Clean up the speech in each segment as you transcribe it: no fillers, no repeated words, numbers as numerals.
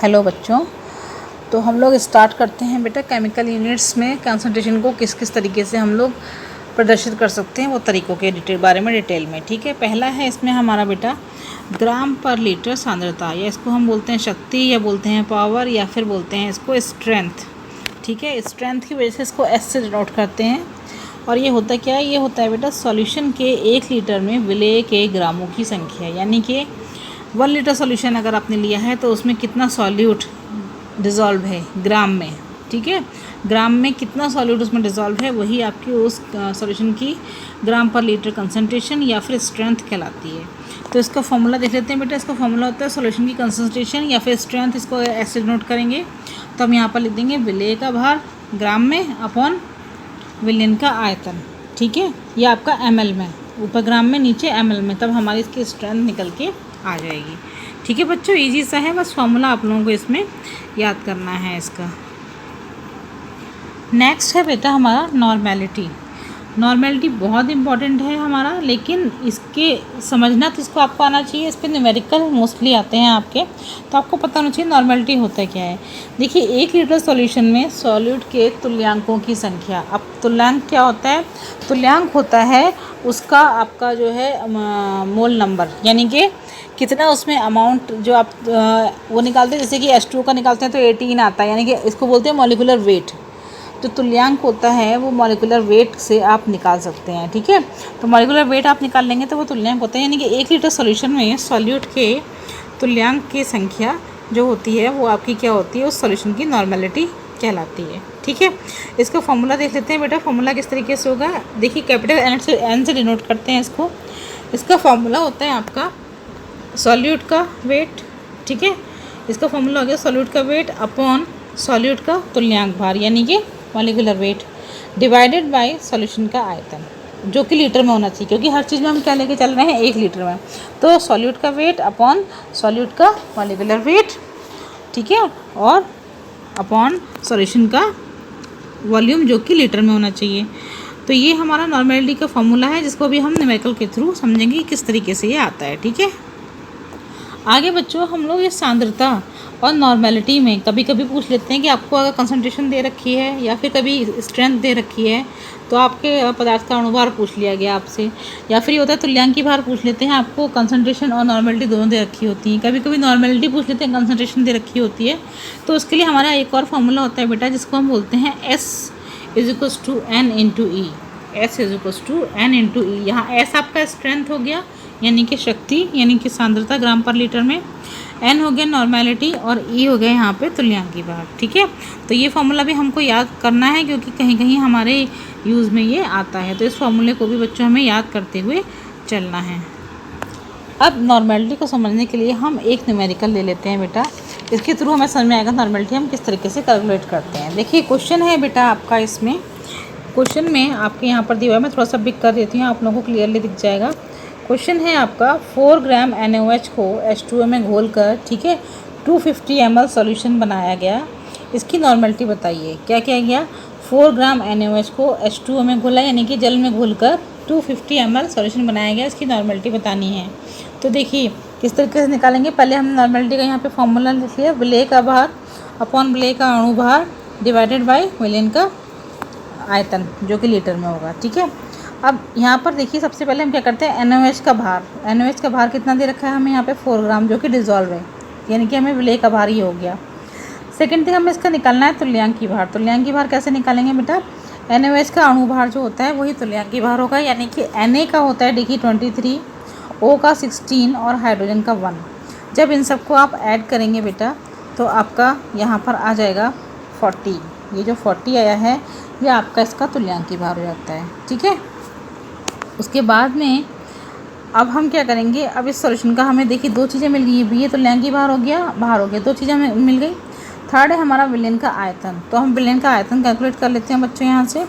Hello बच्चों, तो हम लोग स्टार्ट करते हैं बेटा केमिकल यूनिट्स में कंसंट्रेशन को किस किस तरीके से हम लोग प्रदर्शित कर सकते हैं वो तरीक़ों के बारे में डिटेल में। ठीक है, पहला है इसमें हमारा बेटा ग्राम पर लीटर सांद्रता, या इसको हम बोलते हैं शक्ति या बोलते हैं पावर या फिर बोलते हैं इसको स्ट्रेंथ। ठीक है, स्ट्रेंथ की वजह से इसको एस से डिनोट करते हैं। और ये होता क्या है, ये होता है बेटा सॉल्यूशन के 1 लीटर में विलेय के ग्रामों की संख्या, यानी कि 1 लीटर सॉल्यूशन अगर आपने लिया है तो उसमें कितना सॉल्यूट डिज़ोल्व है ग्राम में। ठीक है, ग्राम में कितना सॉल्यूट उसमें डिज़ोल्व है वही आपकी उस सॉल्यूशन की ग्राम पर लीटर कंसंट्रेशन या फिर स्ट्रेंथ कहलाती है। तो इसका फॉर्मूला देख लेते हैं बेटा। इसका फॉर्मूला होता है सॉल्यूशन की कंसंट्रेशन या फिर स्ट्रेंथ, इसको ऐसे नोट करेंगे तो हम यहाँ पर लिख देंगे विलेय का भार ग्राम में अपॉन विलयन का आयतन। ठीक है, ये आपका ml में, ऊपर ग्राम में नीचे ml में, तब हमारी इसकी स्ट्रेंथ निकल के आ जाएगी। ठीक है बच्चों, इजी सा है, बस फॉर्मूला आप लोगों को इसमें याद करना है इसका। नेक्स्ट है बेटा हमारा नॉर्मेलिटी। नॉर्मेलिटी बहुत इंपॉर्टेंट है हमारा, लेकिन इसके समझना तो इसको आपको आना चाहिए। इस पर न्यूमेरिकल मोस्टली आते हैं आपके, तो आपको पता होना चाहिए नॉर्मेलिटी होता क्या है। देखिए 1 लीटर सॉल्यूशन में सॉल्यूट के तुल्यांकों की संख्या। अब तुल्यांक क्या होता है? तुल्यांक होता है उसका आपका जो है मोल नंबर, यानी कि कितना उसमें अमाउंट जो आप वो निकालते हैं। जैसे कि H2O का निकालते हैं तो 18 आता है, यानी कि इसको बोलते हैं मॉलिक्यूलर वेट। जो तुल्यांक होता है वो मॉलिक्यूलर वेट से आप निकाल सकते हैं। ठीक है, तो मॉलिक्यूलर वेट आप निकाल लेंगे तो वो तुल्यांक होता है, यानी कि 1 लीटर सॉल्यूशन में सॉल्यूट के तुल्यांक की संख्या जो होती है वो आपकी क्या होती है, उस सॉल्यूशन की नॉर्मेलिटी कहलाती है। ठीक है, इसका फॉर्मूला देख लेते हैं बेटा। फॉर्मूला किस तरीके से होगा, देखिए कैपिटल एन से डिनोट करते हैं इसको। इसका फॉर्मूला होता है आपका सॉल्यूट का वेट। ठीक है, इसका फॉर्मूला हो गया सॉल्यूट का वेट अपॉन सॉल्यूट का तुल्यांक भार, यानी कि molecular weight divided by solution का आयतन, जो कि लीटर में होना चाहिए, क्योंकि हर चीज़ में हम क्या लेके चल रहे हैं 1 लीटर में। तो सॉल्यूट का वेट अपॉन सॉल्यूट का मॉलिक्यूलर वेट, ठीक है, और अपॉन सॉल्यूशन का वॉल्यूम जो कि लीटर में होना चाहिए। तो ये हमारा नॉर्मेलिटी का फॉर्मूला है, जिसको भी हम न्यूमेरिकल के थ्रू समझेंगे कि किस तरीके से ये आता है। ठीक है, आगे बच्चों हम लोग ये सांद्रता और नॉर्मेलिटी में कभी कभी पूछ लेते हैं कि आपको अगर कंसंट्रेशन दे रखी है या फिर कभी स्ट्रेंथ दे रखी है तो आपके पदार्थ का अणुभार पूछ लिया गया आपसे, या फिर ये होता है तुल्यांकी भार पूछ लेते हैं। आपको कंसंट्रेशन और नॉर्मेलिटी दोनों दे रखी होती हैं। कभी कभी नॉर्मेलिटी पूछ लेते हैं, कंसंट्रेशन दे रखी होती है। तो उसके लिए हमारा एक और फार्मूला होता है बेटा, जिसको हम बोलते हैं S = N/E। S = N/E। यहाँ S आपका स्ट्रेंथ हो गया, यानी कि शक्ति, यानी कि सांद्रता ग्राम पर लीटर में, N हो गया नॉर्मेलिटी, और E हो गया यहाँ पे तुल्यांकी भार। ठीक है, तो ये फार्मूला भी हमको याद करना है, क्योंकि कहीं कहीं हमारे यूज़ में ये आता है। तो इस फार्मूले को भी बच्चों हमें याद करते हुए चलना है। अब नॉर्मेलिटी को समझने के लिए हम एक न्यूमेरिकल ले लेते हैं बेटा। इसके थ्रू हमें समझ में आएगा नॉर्मेलिटी हम किस तरीके से कैलकुलेट करते हैं। देखिए क्वेश्चन है बेटा आपका, इसमें क्वेश्चन में आपके यहाँ पर दिया हुआ है, मैं थोड़ा सा बिग कर देती हूँ, आप लोगों को क्लियरली दिख जाएगा। क्वेश्चन है आपका 4 ग्राम NaOH को H2O में घोलकर, ठीक है, 250 ml सॉल्यूशन बनाया गया। इसकी नॉर्मेलिटी बताइए। क्या किया गया, 4 ग्राम NaOH को H2O में घोला, यानी कि जल में घोलकर 250 ml सॉल्यूशन बनाया गया। इसकी नॉर्मेलिटी बतानी है। तो देखिए किस तरीके से निकालेंगे। पहले हमने नॉर्मेलिटी का यहाँ पे फॉर्मूला लिख लिया, विलेय का भार अपॉन विलेय का अणुभार डिवाइडेड बाय विलयन का आयतन, जो कि लीटर में होगा। ठीक है, अब यहाँ पर देखिए सबसे पहले हम क्या करते हैं, NaOH का भार। NaOH का भार कितना दे रखा है हमें यहाँ पे 4 ग्राम, जो कि डिज़ोल्व है, यानी कि हमें विलेय का भार ही हो गया। सेकंड थिंग हमें इसका निकालना है तुल्यांकी भार। तुल्यांकी भार कैसे निकालेंगे बेटा, NaOH का अणु भार जो होता है वही तुल्यांकी भार होगा, यानी कि Na का होता है देखिए 23, O का 16 और हाइड्रोजन का 1। जब इन सबको आप ऐड करेंगे बेटा तो आपका यहाँ पर आ जाएगा 40। ये जो 40 आया है ये आपका इसका तुल्यांकी भार हो जाता है। ठीक है, उसके बाद में अब हम क्या करेंगे, अब इस सॉल्यूशन का हमें देखिए 2 चीज़ें मिल गई। ये तुल्यांकी भार हो गया, 2 चीज़ें हमें मिल गई। थर्ड है हमारा विलयन का आयतन। तो हम विलयन का आयतन कैलकुलेट कर लेते हैं बच्चों यहाँ से।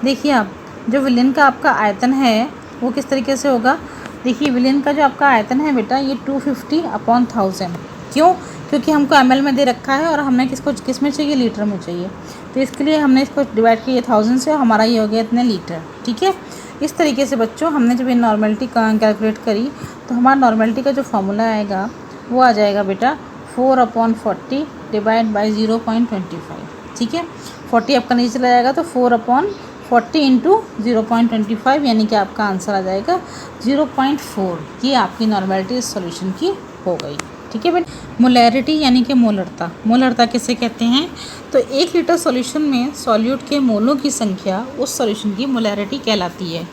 देखिए आप जो विलयन का आपका आयतन है वो किस तरीके से होगा। देखिए विलयन का जो आपका आयतन है बेटा ये 250/1000। क्यों, क्योंकि हमको ml में दे रखा है और हमने किस में चाहिए, लीटर में चाहिए। तो इसके लिए हमने इसको डिवाइड किया 1000 से, हमारा ये हो गया इतने लीटर। ठीक है, इस तरीके से बच्चों हमने जब ये नॉर्मेलिटी कैलकुलेट करी तो हमारा नॉर्मेलिटी का जो फॉर्मूला आएगा वो आ जाएगा बेटा 4/40 डिवाइड बाई 0.25, ठीक है। 40 आपका नीचे चला जाएगा तो 4/40 इंटू 0.25 यानी कि आपका आंसर आ जाएगा 0.4। ये आपकी नॉर्मेलिटी इस सॉल्यूशन की हो गई, ठीक है बेटा। मोलैरिटी यानी कि मोलरता, मोलरता किसे कहते हैं? तो 1 लीटर सॉल्यूशन में सॉल्यूट के मोलों की संख्या उस सॉल्यूशन की मोलैरिटी कहलाती है।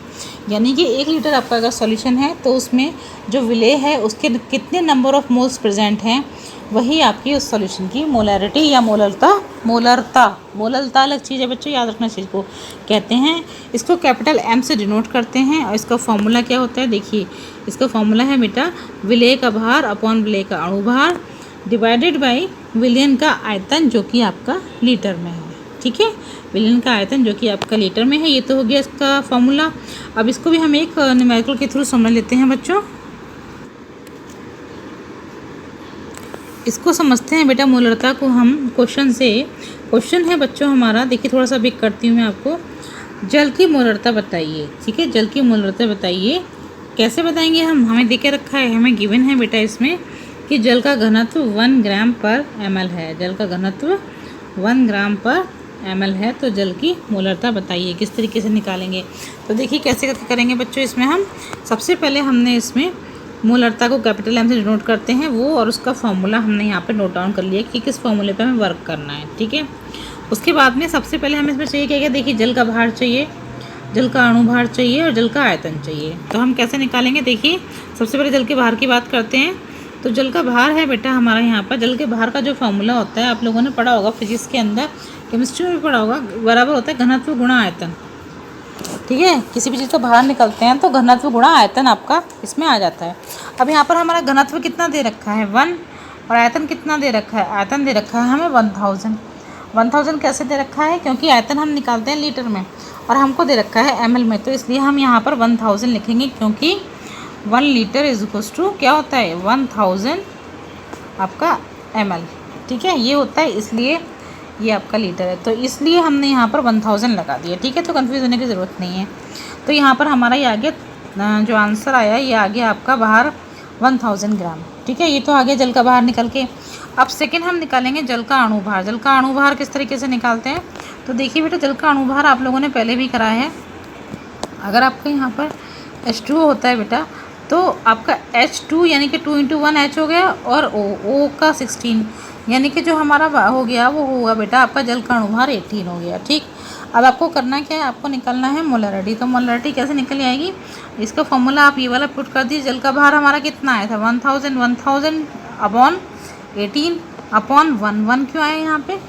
यानी कि 1 लीटर आपका अगर सॉल्यूशन है तो उसमें जो विलेय है उसके कितने नंबर ऑफ मोल्स प्रेजेंट हैं, वही आपकी उस सॉल्यूशन की मोलैरिटी या मोलरता अलग चीज़ है बच्चों, याद रखना चीज़ को कहते हैं। इसको कैपिटल M से डिनोट करते हैं और इसका फॉर्मूला क्या होता है? देखिए इसका फॉर्मूला है बेटा विलेय का भार अपॉन विलेय का अणु भार डिवाइडेड बाई विलयन का आयतन जो कि आपका लीटर में है, ठीक है। विलयन का आयतन जो कि आपका लीटर में है, ये तो हो गया इसका फॉर्मूला। अब इसको भी हम एक न्यूमेरिकल के थ्रू समझ लेते हैं बच्चों। इसको समझते हैं बेटा मोलरता को हम क्वेश्चन से। क्वेश्चन है बच्चों हमारा, देखिए थोड़ा सा बिक करती हूँ मैं आपको। जल की मोलरता बताइए, ठीक है। जल की मोलरता बताइए, कैसे बताएंगे हम? हमें दे के रखा है, हमें गिवन है बेटा इसमें कि जल का घनत्व 1 ग्राम पर ml है। जल का घनत्व 1 ग्राम पर ml है, तो जल की मोलरता बताइए। किस तरीके से निकालेंगे? तो देखिए कैसे करके करेंगे बच्चों। इसमें हम सबसे पहले हमने इसमें मोलरता को कैपिटल M से डिनोट करते हैं वो, और उसका फॉर्मूला हमने यहाँ पे नोट डाउन कर लिया कि किस फॉर्मूले पे हमें वर्क करना है, ठीक है। उसके बाद में सबसे पहले हमें इसमें चाहिए क्या? देखिए जल का भार चाहिए, जल का अणु भार चाहिए और जल का आयतन चाहिए। तो हम कैसे निकालेंगे? देखिए सबसे पहले जल के भार की बात करते हैं। तो जल का भार है बेटा हमारा यहाँ पर, जल के भार का जो फॉर्मूला होता है आप लोगों ने पढ़ा होगा फिजिक्स के अंदर, केमिस्ट्री में भी पढ़ा होगा, बराबर होता है घनत्व गुणा आयतन, ठीक है। किसी भी चीज़ को बाहर निकलते हैं तो घनत्व गुणा आयतन आपका इसमें आ जाता है। अब यहाँ पर हमारा घनत्व कितना दे रखा है? 1, और आयतन कितना दे रखा है? आयतन दे रखा है हमें 1000। 1000 कैसे दे रखा है? क्योंकि आयतन हम निकालते हैं लीटर में और हमको दे रखा है ml में, तो इसलिए हम यहाँ पर 1000 लिखेंगे, क्योंकि 1 लीटर इज इक्वल्स टू क्या होता है? 1000 आपका ml, ठीक है। ये होता है, इसलिए ये आपका लीटर है, तो इसलिए हमने यहाँ पर 1000 लगा दिया, ठीक है। तो कंफ्यूज होने की ज़रूरत नहीं है। तो यहाँ पर हमारा ये आ गया, जो आंसर आया ये आ गया आपका बाहर 1000 ग्राम, ठीक है। ये तो आ गया जल का बाहर निकल के। अब सेकंड हम निकालेंगे जल का अणु भार। जल का अणु भार किस तरीके से निकालते हैं? तो देखिए बेटा जल का अणु भार आप लोगों ने पहले भी कराया है। अगर आपको यहाँ पर H2O होता है बेटा, तो आपका H2 यानी कि 2 × 1 H हो गया, और O का 16 यानी कि जो हमारा हो गया वो होगा बेटा आपका जल का अणु भार 18 हो गया, ठीक। अब आपको करना क्या है? आपको निकालना है मोलैरिटी। तो मोलैरिटी कैसे निकल आएगी? इसका फॉर्मूला आप ये वाला पुट कर दीजिए। जल का भार हमारा कितना आया था? 1000 अपॉन 18 अपॉन 1 क्यों आया यहाँ पे?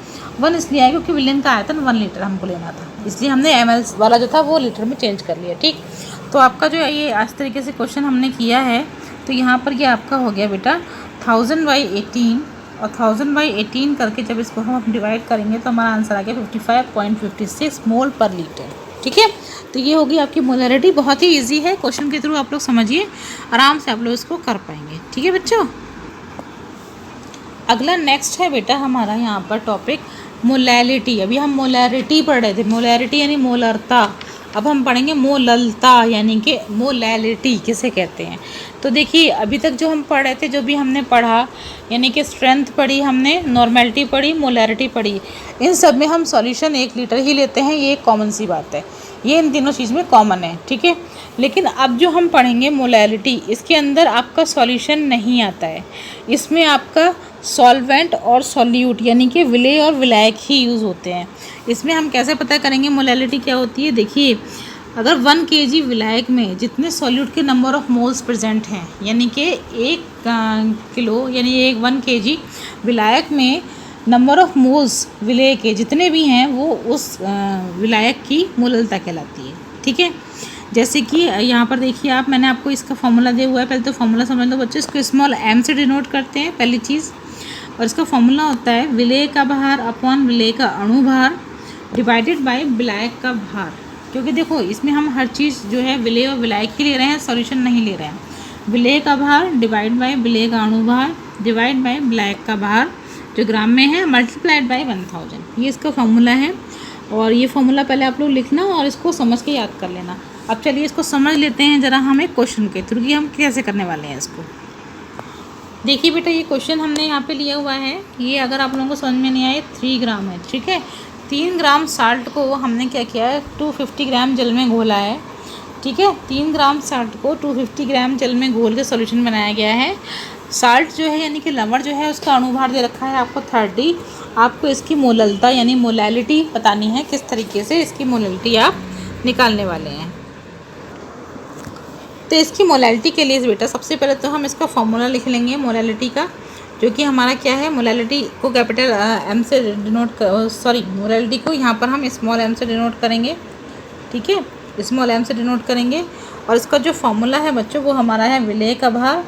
1 इसलिए आया क्योंकि विलयन का आयतन 1 लीटर हमको लेना था, इसलिए हमने ml वाला जो था वो लीटर में चेंज कर लिया, ठीक। तो आपका जो ये इस तरीके से क्वेश्चन हमने किया है, तो यहाँ पर ये आपका हो गया बेटा 1000/18, और 1000/18 करके जब इसको हम डिवाइड करेंगे तो हमारा आंसर आ गया 55.56 मोल पर लीटर, ठीक है। तो ये होगी आपकी मोलैरिटी। बहुत ही इजी है, क्वेश्चन के थ्रू आप लोग समझिए, आराम से आप लोग इसको कर पाएंगे, ठीक है बच्चों। अगला नेक्स्ट है बेटा हमारा यहाँ पर टॉपिक मोलैलिटी। अभी हम मोलैरिटी पढ़ रहे थे, मोलैरिटी यानी मोलरता। अब हम पढ़ेंगे मोललता यानी कि मोलैलिटी किसे कहते हैं। तो देखिए अभी तक जो हम पढ़ रहे थे, जो भी हमने पढ़ा, यानी कि स्ट्रेंथ पढ़ी हमने, नॉर्मेलिटी पढ़ी, मोलैरिटी पढ़ी, इन सब में हम सॉल्यूशन 1 लीटर ही लेते हैं। ये एक कॉमन सी बात है, ये इन तीनों चीज़ में कॉमन है, ठीक है। लेकिन अब जो हम पढ़ेंगे मोलैलिटी, इसके अंदर आपका सॉल्यूशन नहीं आता है, इसमें आपका सॉल्वेंट और सॉल्यूट यानी कि विलेय और विलायक ही यूज़ होते हैं। इसमें हम कैसे पता करेंगे मोलैलिटी क्या होती है? देखिए अगर 1 kg विलायक में जितने सॉल्यूट के नंबर ऑफ मोल्स प्रेजेंट हैं, यानी कि 1 किलो यानी 1 kg विलायक में नंबर ऑफ मोल्स विलेय के जितने भी हैं वो उस विलायक की मोललता कहलाती है, ठीक है। जैसे कि यहाँ पर देखिए आप, मैंने आपको इसका फॉर्मूला दिया हुआ है, पहले तो फॉर्मूला समझ लो बच्चों। इसको स्मॉल m से डिनोट करते हैं पहली चीज़, और इसका फॉर्मूला होता है विलेय का भार अपॉन विलेय का अणु भार डिवाइडेड बाय विलायक का भार। क्योंकि देखो इसमें हम हर चीज़ जो है विलेय और विलायक ही ले रहे हैं, सॉल्यूशन नहीं ले रहे हैं। विलेय का भार डिवाइड बाय विलेय का अणु भार डिवाइड बाय विलायक का भार जो ग्राम में है मल्टीप्लाइड बाय 1000, ये इसका फॉर्मूला है। और ये फॉर्मूला पहले आप लोग लिखना और इसको समझ के याद कर लेना। अब चलिए इसको समझ लेते हैं ज़रा हम एक क्वेश्चन के थ्रू कि हम कैसे करने वाले हैं इसको। देखिए बेटा, ये क्वेश्चन हमने यहाँ पे लिया हुआ है, ये अगर आप लोगों को समझ में नहीं आए 3 ग्राम है, ठीक है। 3 ग्राम साल्ट को हमने क्या किया है, 250 ग्राम जल में घोला है, ठीक है। 3 ग्राम साल्ट को 250 ग्राम जल में घोल के सॉल्यूशन बनाया गया है। साल्ट जो है यानी कि लवण जो है उसका अणुभार दे रखा है आपको 30। आपको इसकी मोललता यानी मोलैलिटी बतानी है, किस तरीके से इसकी मोलैलिटी आप निकालने वाले हैं। तो इसकी मोलैलिटी के लिए बेटा सबसे पहले तो हम इसका फॉर्मूला लिख लेंगे मोलैलिटी का, जो कि हमारा क्या है, मोलैलिटी को कैपिटल एम से डिनोट मोलैलिटी को यहाँ पर हम स्मॉल एम से डिनोट करेंगे, ठीक है, स्मॉल एम से डिनोट करेंगे। और इसका जो फॉर्मूला है बच्चों वो हमारा है विलेय का भार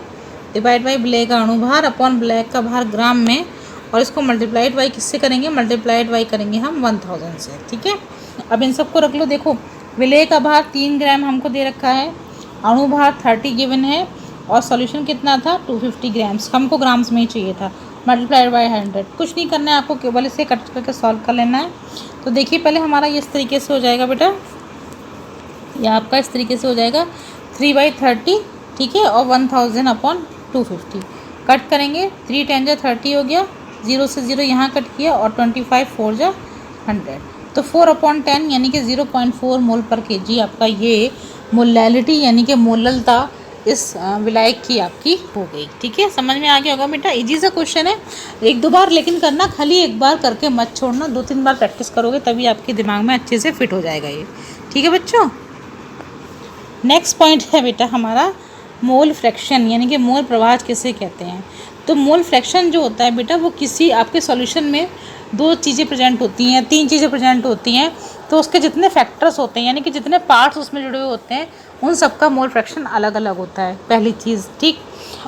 डिवाइड बाई विलेय का अणुभार अपॉन विलेय का भार ग्राम में, और इसको मल्टीप्लाइड बाई किससे करेंगे, मल्टीप्लाइड बाई करेंगे हम 1000 से, ठीक है। अब इन सबको रख लो। देखो विलेय का भार 3 ग्राम हमको दे रखा है, अणुभार 30 गिवन है, और सॉल्यूशन कितना था 250 ग्राम्स, हमको ग्राम्स में ही चाहिए था, मल्टीप्लाइड बाई 100। कुछ नहीं करना है आपको, केवल इसे कट करके सॉल्व कर लेना है। तो देखिए पहले हमारा ये इस तरीके से हो जाएगा बेटा, यह आपका इस तरीके से हो जाएगा 3/30, ठीक है, और 1000 अपॉन 250 कट करेंगे, 3 10 जा 30 हो गया, 0 से 0 यहाँ कट किया, और 25 4 जा 100, तो 4/10 यानी कि 0.4 मोल पर kg आपका ये मोलैलिटी यानी कि मोललता इस विलायक की आपकी हो गई, ठीक है। समझ में आ गया होगा बेटा, इजी सा क्वेश्चन है, 1-2 बार लेकिन करना, खाली एक बार करके मत छोड़ना, 2-3 बार प्रैक्टिस करोगे तभी आपके दिमाग में अच्छे से फिट हो जाएगा ये, ठीक है बच्चों। नेक्स्ट पॉइंट है बेटा हमारा मोल फ्रैक्शन यानी कि मोल प्रवाह किसे कहते हैं। तो मोल फ्रैक्शन जो होता है बेटा वो किसी आपके सॉल्यूशन में 2 चीज़ें प्रेजेंट होती हैं, 3 चीज़ें प्रेजेंट होती हैं, तो उसके जितने फैक्टर्स होते हैं यानी कि जितने पार्ट्स उसमें जुड़े हुए होते हैं उन सबका मोल फ्रैक्शन अलग अलग होता है, पहली चीज़, ठीक।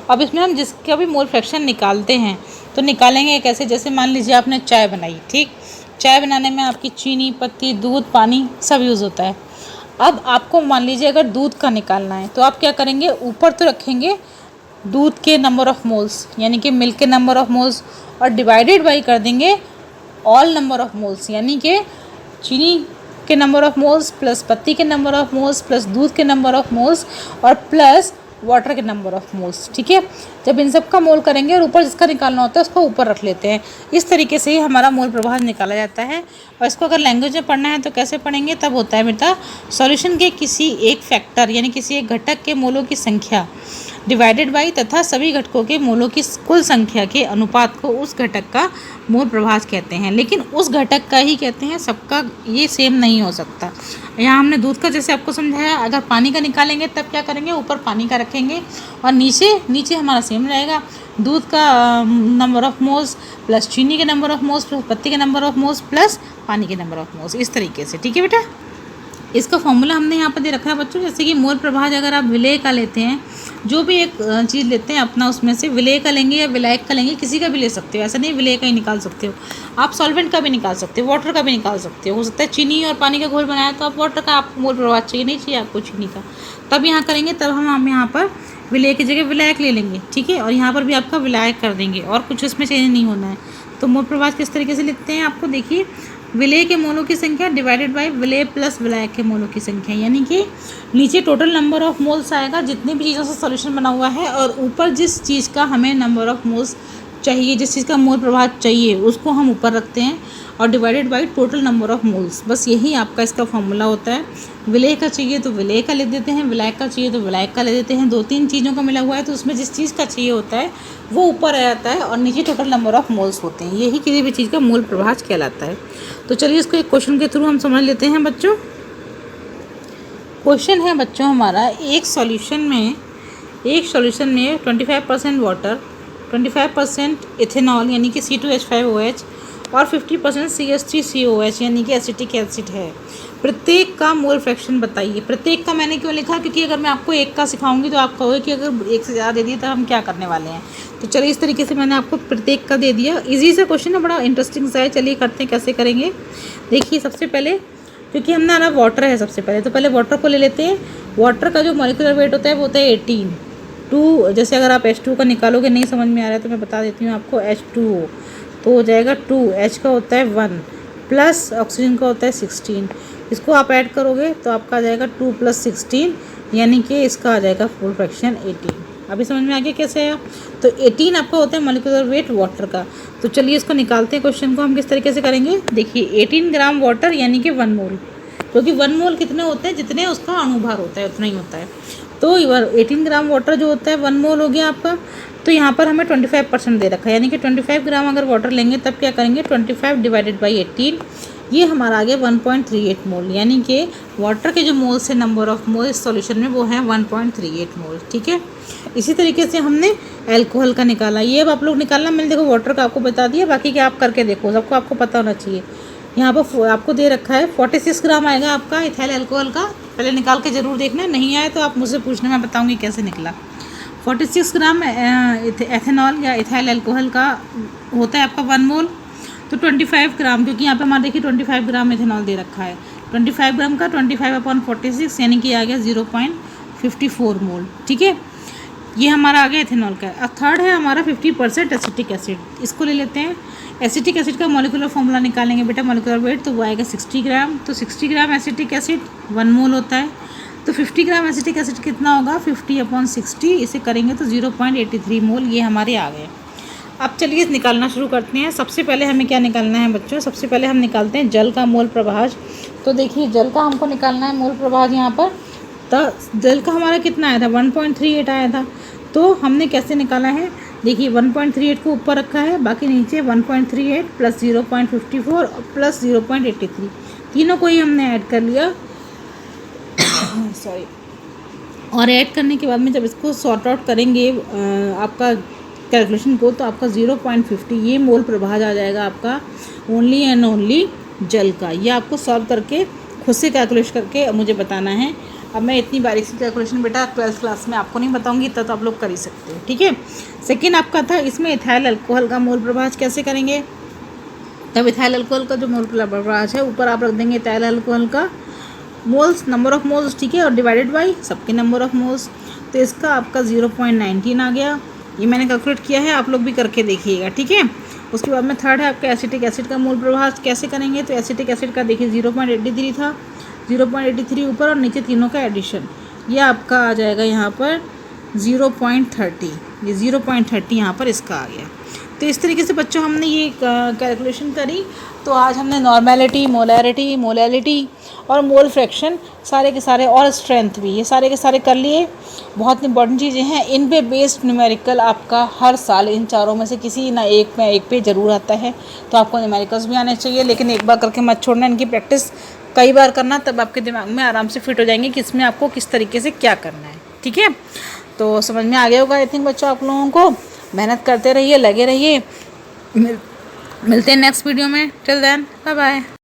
अब इसमें हम जिसका भी मोल फ्रैक्शन निकालते हैं तो निकालेंगे कैसे, जैसे मान लीजिए आपने चाय बनाई, ठीक, चाय बनाने में आपकी चीनी, पत्ती, दूध, पानी सब यूज़ होता है। अब आपको मान लीजिए अगर दूध का निकालना है तो आप क्या करेंगे, ऊपर तो रखेंगे दूध के नंबर ऑफ़ मोल्स यानी कि मिल्क के नंबर ऑफ़ मोल्स, और डिवाइडेड बाई कर देंगे ऑल नंबर ऑफ़ मोल्स यानी कि चीनी के नंबर ऑफ़ मोल्स प्लस पत्ती के नंबर ऑफ़ मोल्स प्लस दूध के नंबर ऑफ़ मोल्स और प्लस वाटर के नंबर ऑफ़ मोल्स, ठीक है। जब इन सब का मोल करेंगे और ऊपर जिसका निकालना होता है उसको ऊपर रख लेते हैं। इस तरीके से ही हमारा मोल प्रवाह निकाला जाता है। और इसको अगर लैंग्वेज में पढ़ना है तो कैसे पढ़ेंगे, तब होता है बेटा सॉल्यूशन के किसी एक फैक्टर यानी किसी एक घटक के मोलों की संख्या डिवाइडेड बाई तथा सभी घटकों के मोलों की कुल संख्या के अनुपात को उस घटक का मोल प्रभाव कहते हैं। लेकिन उस घटक का ही कहते हैं, सबका ये सेम नहीं हो सकता। यहाँ हमने दूध का जैसे आपको समझाया, अगर पानी का निकालेंगे तब क्या करेंगे, ऊपर पानी का रखेंगे और नीचे हमारा सेम रहेगा, दूध का नंबर ऑफ़ मोल्स प्लस चीनी के नंबर ऑफ़ मोल्स प्लस पत्ती के नंबर ऑफ़ मोल्स प्लस पानी के नंबर ऑफ़ मोल्स, इस तरीके से, ठीक है बेटा। इसका फॉर्मूला हमने यहाँ पर दे रखा है बच्चों, जैसे कि मोल प्रभाव अगर आप विलेय का लेते हैं, जो भी एक चीज़ लेते हैं अपना, उसमें से विलेय का लेंगे या विलायक का लेंगे, किसी का भी ले सकते हो, ऐसा नहीं विलेय का ही निकाल सकते हो, आप सॉल्वेंट का भी निकाल सकते हो, वाटर का भी निकाल सकते हो सकता है चीनी और पानी का घोल बनाया तो आप वाटर का, आपको मोल प्रभाव चाहिए, नहीं चाहिए आपको चीनी का, तब यहाँ करेंगे, तब हम यहाँ पर विलेय की जगह विलायक ले लेंगे, ठीक है, और यहाँ पर भी आपका विलायक कर देंगे और कुछ इसमें चेंज नहीं होना है। तो मोल प्रभाव किस तरीके से लिखते हैं, आपको देखिए, विलेय के मोलों की संख्या डिवाइडेड बाय विलेय प्लस विलायक के मोलों की संख्या, यानी कि नीचे टोटल नंबर ऑफ़ मोल्स आएगा जितनी भी चीज़ों से सॉल्यूशन बना हुआ है, और ऊपर जिस चीज़ का हमें नंबर ऑफ़ मोल्स चाहिए, जिस चीज़ का मोल प्रभाव चाहिए उसको हम ऊपर रखते हैं और divided by total number of moles, बस यही आपका इसका फॉर्मूला होता है। विलेय का चाहिए तो विलेय का लिख देते हैं, विलायक का चाहिए तो विलायक का ले देते हैं, 2-3 चीज़ों का मिला हुआ है तो उसमें जिस चीज़ का चाहिए होता है वो ऊपर आ जाता है और नीचे टोटल नंबर ऑफ़ मोल्स होते हैं, यही किसी भी चीज़ का मोल प्रभाव कहलाता है। तो चलिए इसको एक क्वेश्चन के थ्रू हम समझ लेते हैं बच्चों। क्वेश्चन है बच्चों हमारा, एक सॉल्यूशन में 25% वाटर, 25% इथेनॉल यानी कि C2H5OH और 50% CH3COH यानी कि एसिटिक एसिड है, प्रत्येक का मोल फ्रैक्शन बताइए। प्रत्येक का मैंने क्यों लिखा, क्योंकि अगर मैं आपको एक का सिखाऊंगी तो आप कहोगे कि अगर एक से ज़्यादा दे दिए तो हम क्या करने वाले हैं। तो चलिए इस तरीके से मैंने आपको प्रत्येक का दे दिया। इजी सा क्वेश्चन है, बड़ा इंटरेस्टिंग सा है, चलिए करते हैं कैसे करेंगे। देखिए सबसे पहले, क्योंकि हमने ना वाटर है सबसे पहले, तो पहले वाटर को ले लेते हैं। वाटर का जो मॉलिक्यूलर वेट होता है वो होता है 18। 2 जैसे अगर आप H2 का निकालोगे, नहीं समझ में आ रहा है तो मैं बता देती हूँ आपको, H2O तो हो जाएगा 2, H का होता है 1 प्लस ऑक्सीजन का होता है 16, इसको आप ऐड करोगे तो आपका आ जाएगा 2 + 16 यानी कि इसका आ जाएगा मोल फ्रैक्शन 18, अभी समझ में आ गया कैसे आया। तो 18 आपका होता है मॉलिक्यूलर वेट वाटर का। तो चलिए इसको निकालते हैं, क्वेश्चन को हम किस तरीके से करेंगे। देखिए 18 ग्राम वाटर यानी कि 1 मोल, क्योंकि 1 मोल कितने होते हैं, जितने उसका अणुभार होता है उतना ही होता है। तो 18 ग्राम वाटर जो होता है 1 मोल हो गया आपका। तो यहाँ पर हमें 25% दे रखा है, यानी कि 25 ग्राम अगर वाटर लेंगे तब क्या करेंगे, 25 डिवाइडेड बाई 18, ये हमारा आ गया 1.38 मोल, यानी कि वाटर के जो मोल्स है, नंबर ऑफ मोल इस सॉल्यूशन में वो है 1.38 मोल। ठीक है, इसी तरीके से हमने अल्कोहल का निकाला। ये अब आप लोग निकालना, मैंने देखो वाटर का आपको बता दिया, बाकी क्या आप करके देखो, सबको आपको पता होना चाहिए। यहाँ पर आपको दे रखा है 46 ग्राम आएगा आपका इथाइल अल्कोहल का। पहले निकाल के ज़रूर देखना, नहीं आए तो आप मुझसे पूछना, मैं बताऊँगी कैसे निकला। 46 ग्राम एथेनॉल या इथाइल अल्कोहल का होता है आपका 1 मोल। तो 25 ग्राम, क्योंकि यहाँ पे हमारे देखिए 25 ग्राम एथेनॉल दे रखा है, 25 ग्राम का 25/46 यानी कि आ गया 0.54 मोल। ठीक है, ये हमारा आ गया एथेनॉल का। अब थर्ड है हमारा 50% एसिटिक एसिड, इसको ले लेते हैं। एसिटिक एसिड का मॉलिक्यूलर फॉर्मूला निकालेंगे बेटा, मॉलिक्यूलर वेट, तो वो आएगा 60 ग्राम। तो 60 ग्राम एसिटिक एसिड 1 मोल होता है। तो 50 ग्राम एसिटिक एसिड कितना होगा, 50/60, इसे करेंगे तो 0.83 मोल ये हमारे आ गए। अब चलिए निकालना शुरू करते हैं। सबसे पहले हमें क्या निकालना है बच्चों, सबसे पहले हम निकालते हैं जल का मोल प्रभाज। तो देखिए जल का हमको निकालना है मोल प्रभाज यहाँ पर। तो जल का हमारा कितना आया था, 1.38 आया था। तो हमने कैसे निकाला है, देखिए 1.38 को ऊपर रखा है, बाकी नीचे 1.38 प्लस 0.54 प्लस 0.83, तीनों को ही हमने ऐड कर लिया। सॉरी, और ऐड करने के बाद में जब इसको सॉर्ट आउट करेंगे आपका कैलकुलेशन को, तो आपका 0.50 ये मोल प्रभाज आ जाएगा आपका ओनली एंड ओनली जल का। ये आपको सॉल्व करके खुद से कैलकुलेट करके मुझे बताना है। अब मैं इतनी बारीक सी कैलकुलेशन बेटा 12th क्लास में आपको नहीं बताऊंगी, इतना तो आप लोग कर ही सकते हो। ठीक है, सेकेंड आपका था इसमें इथाइल अल्कोहल का मोल प्रभाज कैसे करेंगे। तब इथाइल अल्कोहल का जो मोल प्रभाज है ऊपर आप रख देंगे इथाइल अल्कोहल का मोल्स, नंबर ऑफ मोल्स, ठीक है, और डिवाइडेड बाई सबके नंबर ऑफ मोल्स। तो इसका आपका 0.19 आ गया, ये मैंने कैलकुलेट किया है, आप लोग भी करके देखिएगा। ठीक है, उसके बाद में थर्ड है आपका एसिटिक एसिड का मोल प्रभाज कैसे करेंगे। तो एसिटिक एसिड का देखिए 0.83 था, 0.83 ऊपर और नीचे तीनों का एडिशन, ये आपका आ जाएगा यहाँ पर 0.30, ये 0.30 यहाँ पर इसका आ गया। तो इस तरीके से बच्चों हमने ये कैलकुलेशन करी। तो आज हमने नॉर्मेलिटी, मोलैरिटी, मोलैलिटी और मोल फ्रैक्शन सारे के सारे, और स्ट्रेंथ भी, ये सारे के सारे कर लिए। बहुत इंपॉर्टेंट चीज़ें हैं, इन पे बेस्ड न्यूमेरिकल आपका हर साल इन चारों में से किसी ना एक में एक पे ज़रूर आता है। तो आपको न्यूमेरिकल्स भी आने चाहिए, लेकिन एक बार करके मत छोड़ना, इनकी प्रैक्टिस कई बार करना, तब आपके दिमाग में आराम से फिट हो जाएंगे कि इसमें आपको किस तरीके से क्या करना है। ठीक है, तो समझ में आ गया होगा आई थिंक बच्चों आप लोगों को। मेहनत करते रहिए, लगे रहिए, मिलते हैं नेक्स्ट वीडियो में। Till then bye bye.